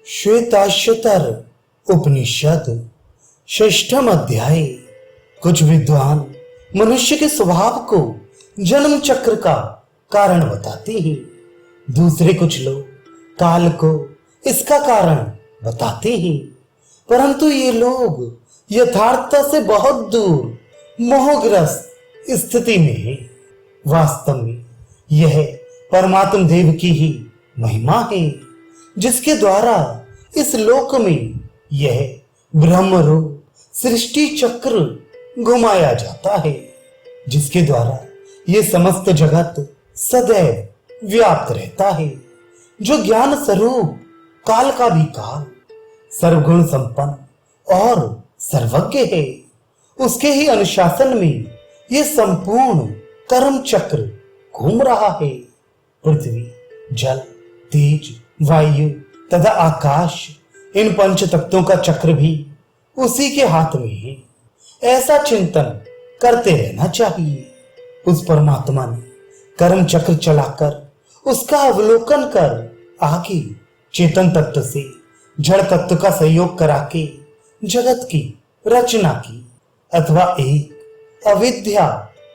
श्वेताश्वतर उपनिषद षष्ठम अध्याय। कुछ विद्वान मनुष्य के स्वभाव को जन्म चक्र का कारण बताते हैं, दूसरे कुछ लोग काल को इसका कारण बताते हैं, परंतु ये लोग यथार्थता से बहुत दूर मोहग्रस्त स्थिति में है। वास्तव में यह परमात्म देव की ही महिमा है, जिसके द्वारा इस लोक में यह ब्रह्म रूप सृष्टि चक्र घुमाया जाता है, जिसके द्वारा यह समस्त जगत सदैव व्याप्त रहता है। जो ज्ञान स्वरूप काल का भी काल, सर्वगुण संपन्न और सर्वज्ञ है, उसके ही अनुशासन में यह संपूर्ण कर्म चक्र घूम रहा है। पृथ्वी, जल, तेज, वायु तथा आकाश, इन पंच तत्वों का चक्र भी उसी के हाथ में है। ऐसा चिंतन करते रहना चाहिए। उस परमात्मा ने कर्म चक्र चलाकर उसका अवलोकन कर आगे चेतन तत्व से जड़ तत्व का सहयोग करा के जगत की रचना की। अथवा एक अविद्या,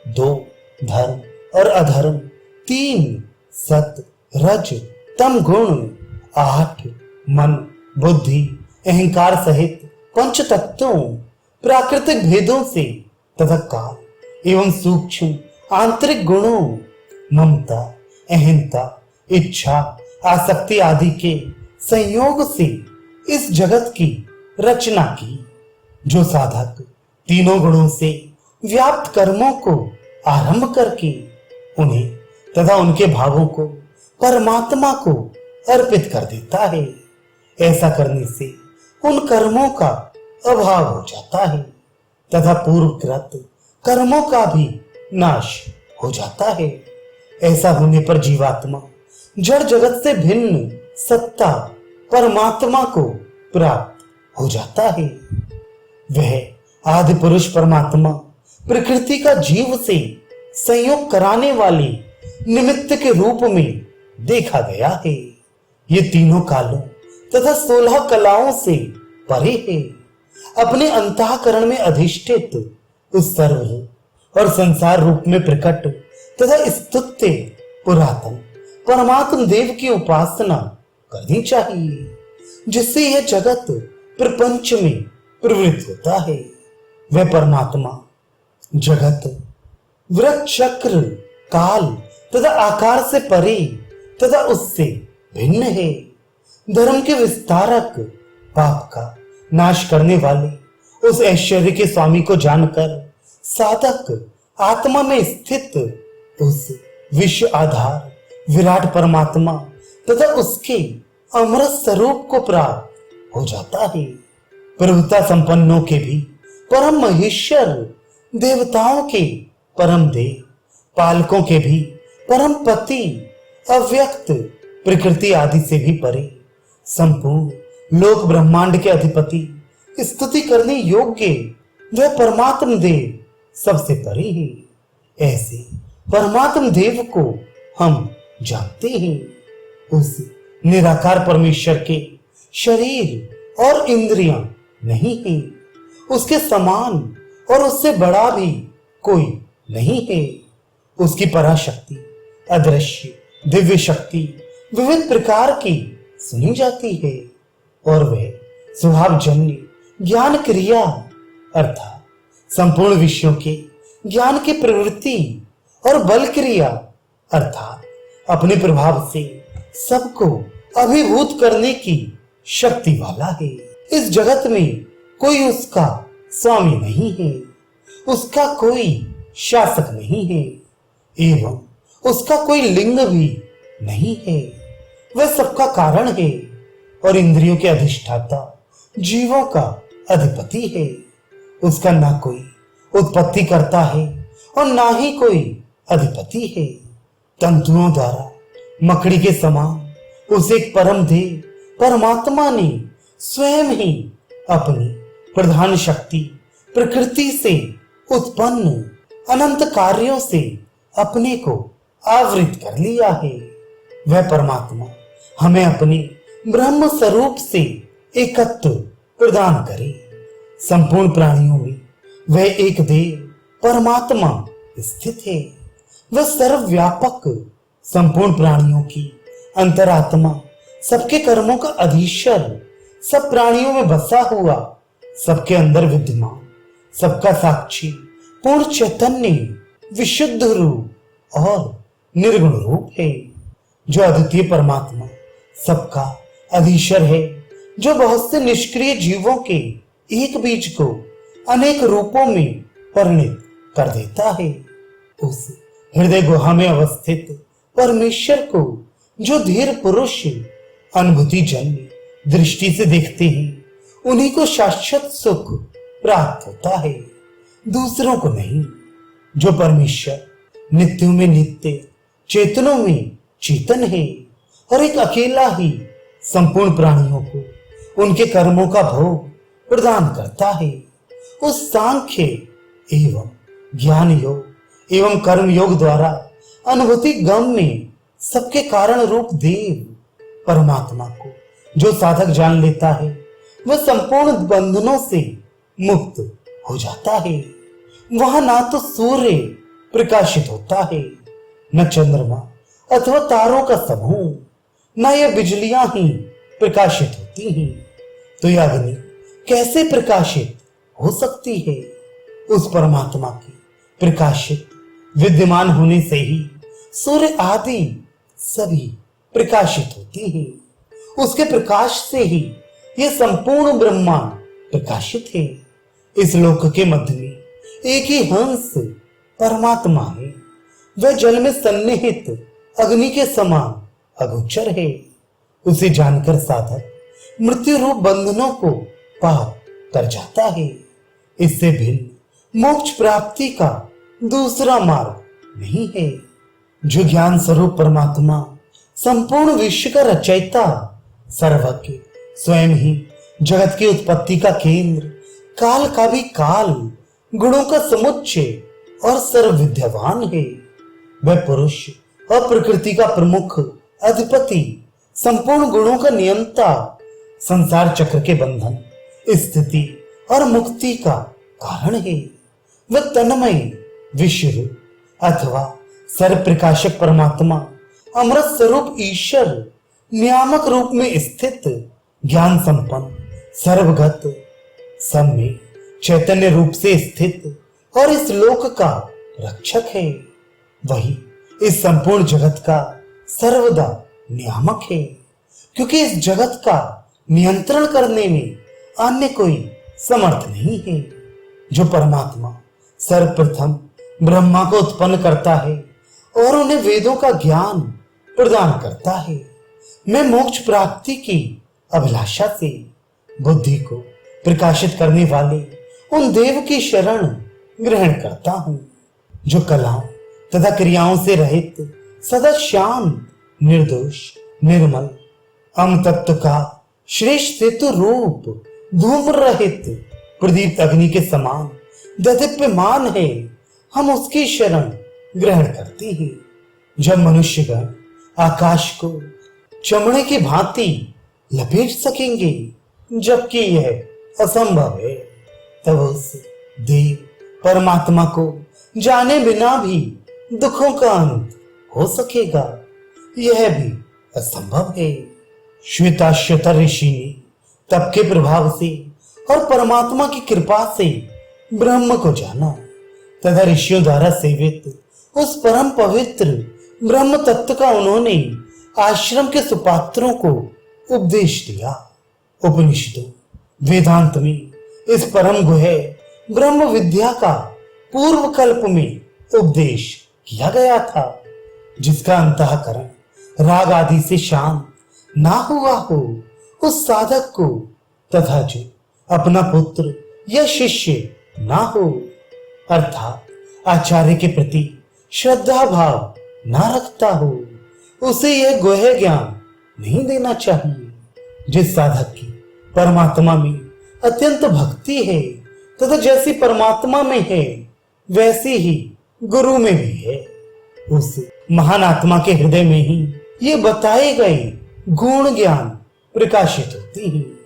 दो धर्म और अधर्म, तीन सत रज तम गुण, आठ मन बुद्धि अहंकार सहित पंच तत्वों प्राकृतिक भेदों से तथा काल एवं सूक्ष्म आंतरिक गुणों ममता अहंता इच्छा आसक्ति आदि के संयोग से इस जगत की रचना की। जो साधक तीनों गुणों से व्याप्त कर्मों को आरंभ करके उन्हें तथा उनके भावों को परमात्मा को अर्पित कर देता है, ऐसा करने से उन कर्मों का अभाव हो जाता है तथा पूर्वकृत कर्मों का भी नाश हो जाता है। ऐसा होने पर जीवात्मा जड़ जगत से भिन्न सत्ता परमात्मा को प्राप्त हो जाता है। वह आदि पुरुष परमात्मा प्रकृति का जीव से संयोग कराने वाले निमित्त के रूप में देखा गया है। ये तीनों कालों तथा 16 कलाओं से परे है। अपने अंतःकरण में अधिष्ठित उस सर्वरूप और संसार रूप में प्रकट तथा स्तुत्य पुरातन परमात्म देव की उपासना करनी चाहिए, जिससे यह जगत प्रपंच में प्रवृत्त होता है। वह परमात्मा जगत वृक्ष चक्र काल तथा आकार से परे तथा उससे भिन्न है। धर्म के विस्तारक, पाप का नाश करने वाले उस ऐश्वर्य के स्वामी को जानकर साधक आत्मा में स्थित उस विश्व आधार विराट परमात्मा तथा उसके अमृत स्वरूप को प्राप्त हो जाता है। प्रभुता संपन्नों के भी परम महेश्वर, देवताओं के परम देव, पालकों के भी परम पति, अव्यक्त प्रकृति आदि से भी परे, संपूर्ण लोक ब्रह्मांड के अधिपति, स्तुति करने योग्य वह परमात्म देव सबसे परे है। ऐसे परमात्म देव को हम जानते हैं। उस निराकार परमेश्वर के शरीर और इंद्रियां नहीं है, उसके समान और उससे बड़ा भी कोई नहीं है। उसकी पराशक्ति अदृश्य दिव्य शक्ति विविध प्रकार की सुनी जाती है, और वह स्वभावजन्य ज्ञान क्रिया अर्थात संपूर्ण विषयों के ज्ञान की प्रवृत्ति और बल क्रिया अर्थात अपने प्रभाव से सबको अभिभूत करने की शक्ति वाला है। इस जगत में कोई उसका स्वामी नहीं है, उसका कोई शासक नहीं है एवं उसका कोई लिंग भी नहीं है। वह सबका कारण है और इंद्रियों के अधिष्ठाता, जीवों का अधिपति है। उसका ना कोई उत्पत्ति करता है और ना ही कोई अधिपति है। तंतुओं द्वारा मकड़ी के समान उस एक परम देव परमात्मा ने स्वयं ही अपनी प्रधान शक्ति प्रकृति से उत्पन्न अनंत कार्यों से अपने को आवृत कर लिया है। वह परमात्मा हमें अपने ब्रह्म स्वरूप से एकत्व प्रदान करे। संपूर्ण प्राणियों में वह एक देव परमात्मा स्थित है। वह सर्वव्यापक संपूर्ण प्राणियों की अंतरात्मा, सबके कर्मों का अधीश्वर, सब प्राणियों में बसा हुआ, सबके अंदर विद्यमान, सबका साक्षी, पूर्ण चैतन्य, विशुद्ध रूप और निर्गुण रूप है। जो अद्वितीय परमात्मा सबका अधीश्वर है, जो बहुत से निष्क्रिय जीवों के एक बीज को अनेक रूपों में परिणित कर देता है। उस हृदय गुहा में अवस्थित परमेश्वर को जो धीर पुरुष अनुभूति जन्य दृष्टि से देखते हैं, उन्हीं को शाश्वत सुख प्राप्त होता है, दूसरों को नहीं। जो परमेश्वर नित्यों में नित्य, चेतनों में चेतन है और एक अकेला ही संपूर्ण प्राणियों को उनके कर्मों का भोग प्रदान करता है, उस सांख्य एवं ज्ञान योग एवं कर्म योग द्वारा अनुभूति गम में सबके कारण रूप देव परमात्मा को जो साधक जान लेता है, वह संपूर्ण बंधनों से मुक्त हो जाता है। वहां ना तो सूर्य प्रकाशित होता है, न चंद्रमा अथवा तारों का समूह, न यह बिजलियां ही प्रकाशित होती हैं। तो यह अग्नि कैसे प्रकाशित हो सकती है? उस परमात्मा के प्रकाशित विद्यमान होने से ही सूर्य आदि सभी प्रकाशित होती हैं। उसके प्रकाश से ही यह संपूर्ण ब्रह्मांड प्रकाशित है। इस लोक के मध्य में एक ही हंस परमात्मा है। वह जल में सन्निहित अग्नि के समान अगोचर है। उसे जानकर साधक मृत्यु रूप बंधनों को पार कर जाता है। इससे भिन्न मोक्ष प्राप्ति का दूसरा मार्ग नहीं है। जो ज्ञान स्वरूप परमात्मा संपूर्ण विश्व का रचयिता, सर्वज्ञ, स्वयं ही जगत की उत्पत्ति का केंद्र, काल का भी काल, गुणों का समुच्चय और सर्वविद्यावान है। वह पुरुष और प्रकृति का प्रमुख अधिपति, संपूर्ण गुणों का नियंता, संसार चक्र के बंधन, स्थिति और मुक्ति का कारण है। वह तन्मय विश्व अथवा सर्व प्रकाशक परमात्मा, अमृत स्वरूप ईश्वर, नियामक रूप में स्थित, ज्ञान संपन्न, सर्वगत, सब में चैतन्य रूप से स्थित और इस लोक का रक्षक है। वही इस संपूर्ण जगत का सर्वदा नियामक है, क्योंकि इस जगत का नियंत्रण करने में अन्य कोई समर्थ नहीं है। जो परमात्मा सर्वप्रथम ब्रह्मा को उत्पन्न करता है और उन्हें वेदों का ज्ञान प्रदान करता है, मैं मोक्ष प्राप्ति की अभिलाषा से बुद्धि को प्रकाशित करने वाले उन देव की शरण ग्रहण करता हूं, जो कलाओं तथा क्रियाओं से रहित, सदा शांत, निर्दोष, निर्मल, अम तत्व का श्रेष्ठ सेतु रूप, धूम रहित, प्रदीप्त अग्नि के समान दीप्यमान है। हम उसकी शरण ग्रहण करते हैं। जब मनुष्यगण आकाश को चमड़े की भांति लपेट सकेंगे, जबकि यह असंभव है, तब उस देव परमात्मा को जाने बिना भी दुखों का अंत हो सकेगा। यह भी असंभव है। श्वेताश्वतर ऋषि ने तप के प्रभाव से और परमात्मा की कृपा से ब्रह्म को जाना तथा ऋषियों द्वारा सेवित उस परम पवित्र ब्रह्म तत्व का उन्होंने आश्रम के सुपात्रों को उपदेश दिया। उपनिषदों, वेदांत में इस परम गुह्य ब्रह्म विद्या का पूर्व कल्प में उपदेश किया गया था, जिसका अंतःकरण राग आदि से शांत ना हुआ हो, उस साधक को तथा जो अपना पुत्र या शिष्य ना हो, अर्थात आचार्य के प्रति श्रद्धा भाव ना रखता हो, उसे यह गुह्य ज्ञान नहीं देना चाहिए। जिस साधक की परमात्मा में अत्यंत भक्ति है तथा जैसी परमात्मा में है वैसी ही गुरु में भी है, उस महान आत्मा के हृदय में ही ये बताए गए गुण ज्ञान प्रकाशित होती हैं।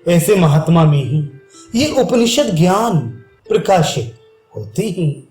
ऐसे महात्मा में ही ये उपनिषद ज्ञान प्रकाशित होते हैं।